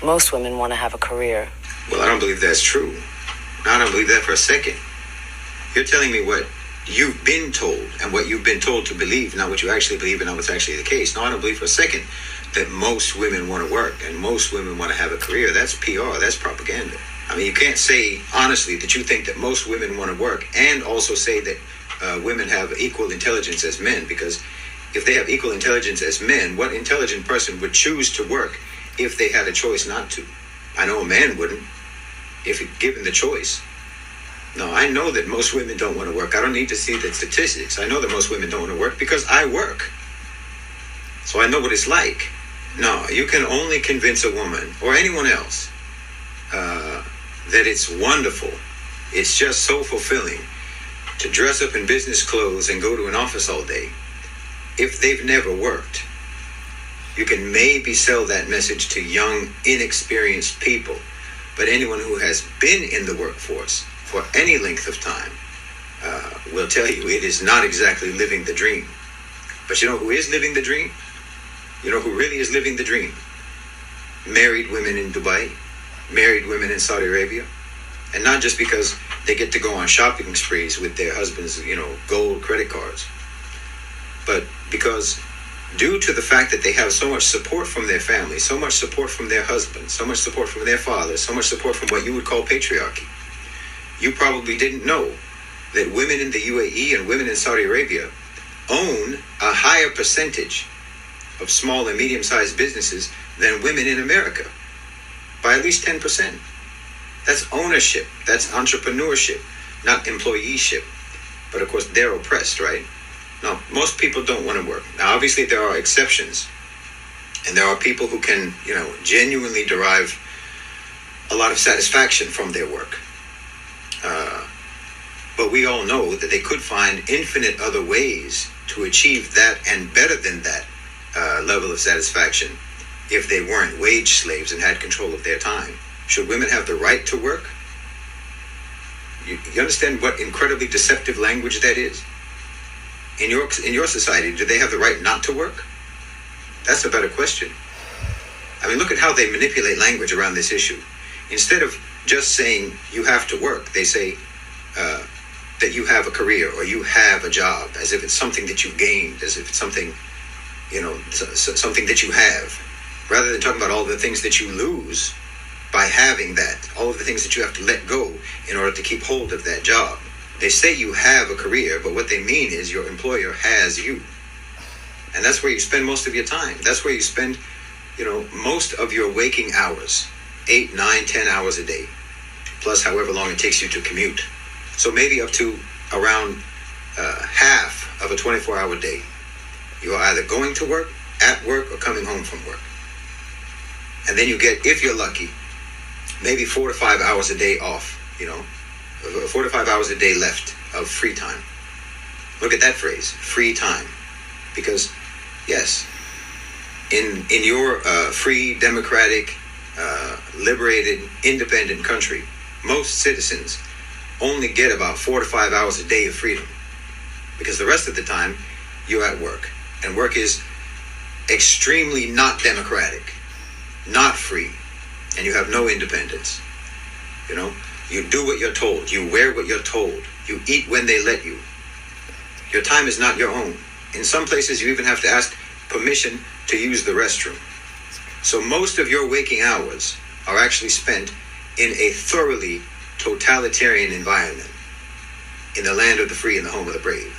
Most women want to have a career. Well, I don't believe that's true. I don't believe that for a second. You're telling me what you've been told and what you've been told to believe, not what you actually believe and not what's actually the case. No, I don't believe for a second that most women want to work and most women want to have a career. That's PR. That's propaganda. I mean, you can't say honestly that you think that most women want to work and also say that women have equal intelligence as men, because if they have equal intelligence as men, what intelligent person would choose to work if they had a choice not to? I know a man wouldn't if given the choice. No, I know that most women don't want to work. I don't need to see the statistics. I know that most women don't want to work because I work. So I know what it's like. No, you can only convince a woman or anyone else that it's wonderful. It's just so fulfilling to dress up in business clothes and go to an office all day if they've never worked. You can maybe sell that message to young, inexperienced people, but anyone who has been in the workforce for any length of time will tell you it is not exactly living the dream. But you know who is living the dream? You know who really is living the dream? Married women in Dubai, married women in Saudi Arabia. And not just because they get to go on shopping sprees with their husbands, gold credit cards, but because due to the fact that they have so much support from their family, so much support from their husbands, so much support from their fathers, so much support from what you would call patriarchy. You probably didn't know that women in the UAE and women in Saudi Arabia own a higher percentage of small and medium-sized businesses than women in America, by at least 10%. That's ownership. That's entrepreneurship, not employeeship. But of course, they're oppressed, right? Now, most people don't want to work. Now, obviously, there are exceptions. And there are people who can, genuinely derive a lot of satisfaction from their work. But we all know that they could find infinite other ways to achieve that and better than that level of satisfaction if they weren't wage slaves and had control of their time. Should women have the right to work? You understand what incredibly deceptive language that is? In your society, do they have the right not to work? That's a better question. I mean, look at how they manipulate language around this issue. Instead of just saying you have to work, they say that you have a career or you have a job, as if it's something that you gained, as if it's something, something that you have, rather than talking about all the things that you lose by having that, all of the things that you have to let go in order to keep hold of that job. They say you have a career, but what they mean is your employer has you. And that's where you spend most of your time. That's where you spend, most of your waking hours, 8, 9, 10 hours a day, plus however long it takes you to commute. So maybe up to around half of a 24-hour day, you are either going to work, at work, or coming home from work. And then you get, if you're lucky, maybe 4 to 5 hours a day off, 4 to 5 hours a day left of free time. Look at that phrase, free time. Because, yes, in your free, democratic, liberated, independent country, most citizens only get about 4 to 5 hours a day of freedom. Because the rest of the time, you're at work. And work is extremely not democratic, not free, and you have no independence. You do what you're told. You wear what you're told. You eat when they let you. Your time is not your own. In some places, you even have to ask permission to use the restroom. So most of your waking hours are actually spent in a thoroughly totalitarian environment, in the land of the free and the home of the brave.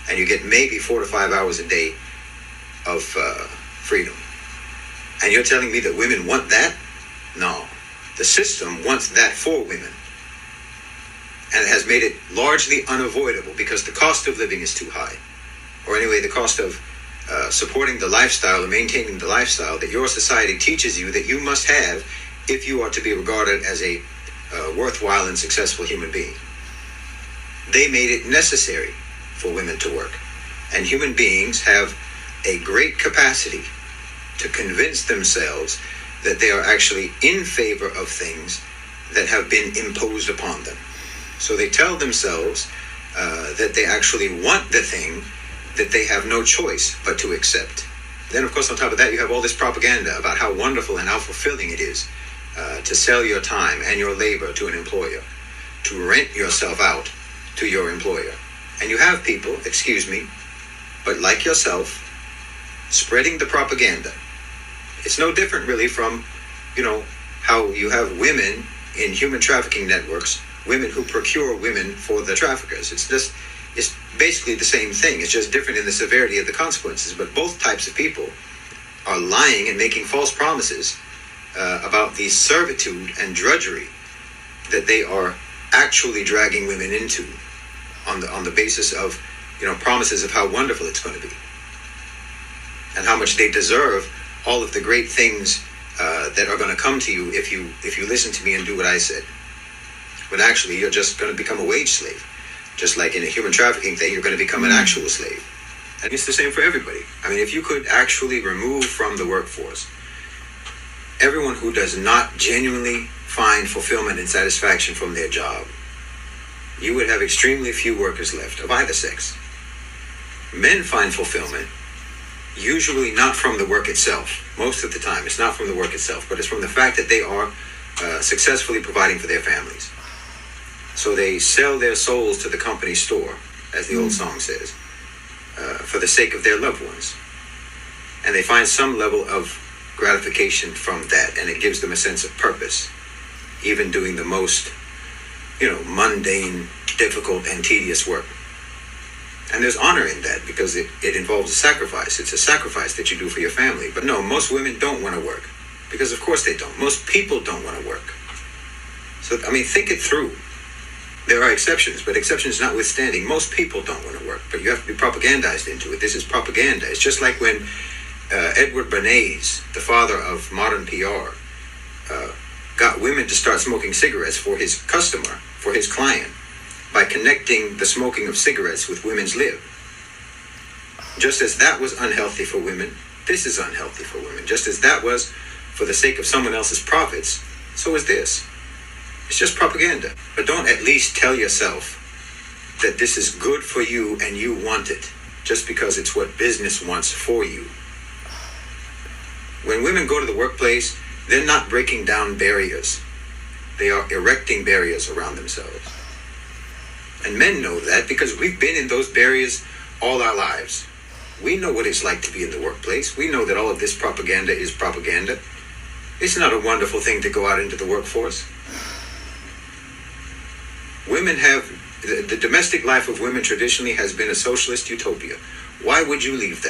And you get maybe 4 to 5 hours a day of freedom. And you're telling me that women want that? No. The system wants that for women. And it has made it largely unavoidable because the cost of living is too high. Or anyway, the cost of supporting the lifestyle or maintaining the lifestyle that your society teaches you that you must have if you are to be regarded as a worthwhile and successful human being. They made it necessary for women to work. And human beings have a great capacity to convince themselves that they are actually in favor of things that have been imposed upon them. So they tell themselves that they actually want the thing that they have no choice but to accept. Then, of course, on top of that, you have all this propaganda about how wonderful and how fulfilling it is to sell your time and your labor to an employer, to rent yourself out to your employer. And you have people, excuse me, but like yourself, spreading the propaganda. It's no different really from, how you have women in human trafficking networks, women who procure women for the traffickers. It's basically the same thing. It's just different in the severity of the consequences. But both types of people are lying and making false promises about the servitude and drudgery that they are actually dragging women into on the basis of, promises of how wonderful it's going to be and how much they deserve all of the great things that are going to come to you if you listen to me and do what I said. When actually you're just going to become a wage slave. Just like in a human trafficking thing, you're going to become an actual slave. And it's the same for everybody. I mean, if you could actually remove from the workforce everyone who does not genuinely find fulfillment and satisfaction from their job, you would have extremely few workers left of either sex. Men find fulfillment usually not from the work itself. Most of the time, it's not from the work itself, but it's from the fact that they are successfully providing for their families. So they sell their souls to the company store, as the old song says, for the sake of their loved ones. And they find some level of gratification from that, and it gives them a sense of purpose, even doing the most, mundane, difficult, and tedious work. And there's honor in that because it involves a sacrifice. It's a sacrifice that you do for your family. But no, most women don't want to work because, of course, they don't. Most people don't want to work. So, think it through. There are exceptions, but exceptions notwithstanding, most people don't want to work. But you have to be propagandized into it. This is propaganda. It's just like when Edward Bernays, the father of modern PR, got women to start smoking cigarettes for his customer, for his client, by connecting the smoking of cigarettes with women's lib. Just as that was unhealthy for women, this is unhealthy for women. Just as that was for the sake of someone else's profits, so is this. It's just propaganda. But don't at least tell yourself that this is good for you and you want it, just because it's what business wants for you. When women go to the workplace, they're not breaking down barriers. They are erecting barriers around themselves. And men know that because we've been in those barriers all our lives. We know what it's like to be in the workplace. We know that all of this propaganda is propaganda. It's not a wonderful thing to go out into the workforce. Women have, the domestic life of women traditionally has been a socialist utopia. Why would you leave that?